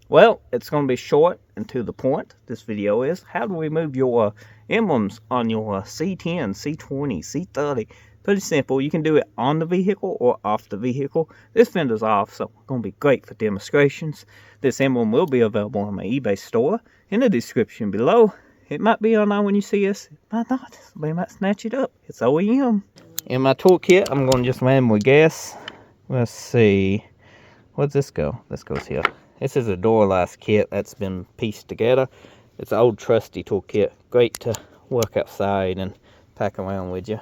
Well, it's going to be short and to the point. This video is how to remove your emblems on your C10, C20, C30. Pretty simple. You can do it on the vehicle or off the vehicle. This fender's off, so it's going to be great for demonstrations. This emblem will be available on my eBay store in the description below. It might be on there when you see this. It might not. Somebody might snatch it up. It's OEM. In my toolkit, I'm going to just randomly guess. Let's see. Where'd this go? This goes here. This is a door last kit that's been pieced together. It's an old trusty toolkit. Great to work outside and pack around with you.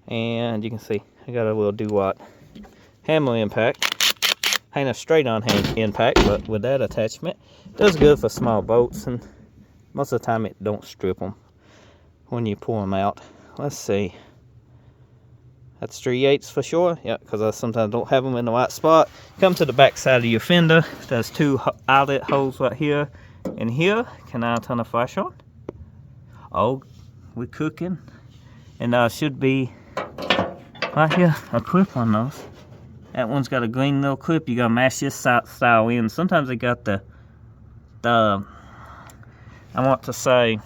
And you can see I got a little do-what hammer impact. Ain't a straight-on impact, but with that attachment, it does good for small boats, and most of the time it don't strip them when you pull them out. Let's see. That's 3/8 for sure. Yeah, because I sometimes don't have them in the right spot. Come to the back side of your fender. There's two outlet holes right here and here. Can I turn the flash on? Oh, we're cooking. And should be right here a clip on those. That one's got a green little clip. You gotta match this style in. Sometimes they got the I want to say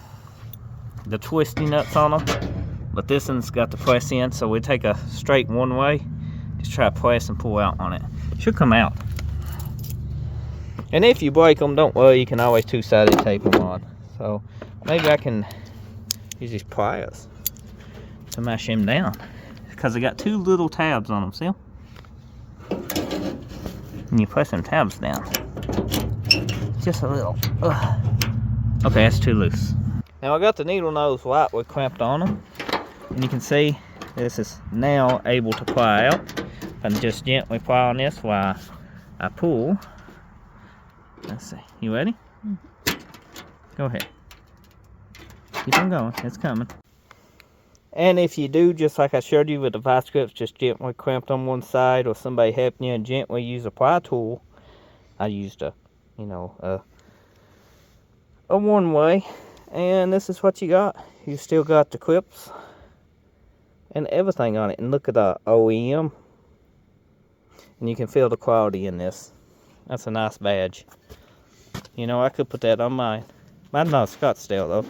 the twisty nuts on them. But this one's got the press in, so we take a straight one way. Just try to press and pull out on it. Should come out. And if you break them, don't worry, you can always two-sided tape them on. So maybe I can use these pliers to mash them down. Because they got two little tabs on them, see them? And you press them tabs down. Just a little. Ugh. Okay, that's too loose. Now I got the needle nose right with clamped on them. And you can see this is now able to pry out. If I just gently pry on this while I pull. Let's see. You ready? Go ahead. Keep on going. It's coming. And if you do, just like I showed you with the vice grips, just gently clamped on one side, or somebody helping you and gently use a pry tool. I used a one way. And this is what you got. You still got the clips and everything on it. And look at the OEM. And you can feel the quality in this. That's a nice badge. You know, I could put that on mine. Mine's not Scottsdale though.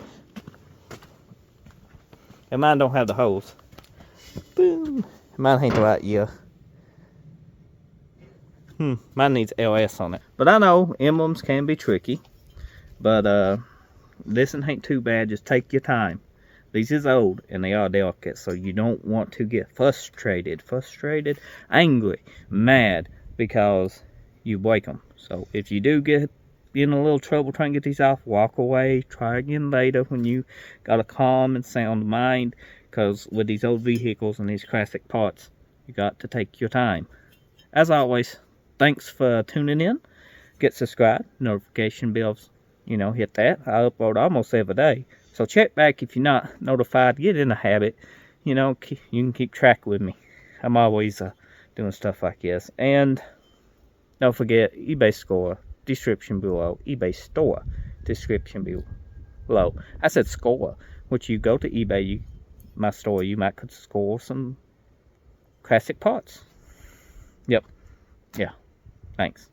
And mine don't have the holes. Boom. Mine ain't the right year. Mine needs LS on it. But I know emblems can be tricky. But this one ain't too bad. Just take your time. These is old and they are delicate, so you don't want to get frustrated, angry, mad because you break them. So if you do get in a little trouble trying to get these off, walk away, try again later when you got a calm and sound mind, because with these old vehicles and these classic parts, you got to take your time. As always, thanks for tuning in. Get subscribed, notification bells, you know, hit that. I upload almost every day. So check back if you're not notified. Get in the habit. You know, you can keep track with me. I'm always doing stuff like this. And don't forget, eBay score, description below. eBay store, description below. I said score, which you go to eBay, my store, you might could score some classic parts. Yep. Yeah. Thanks.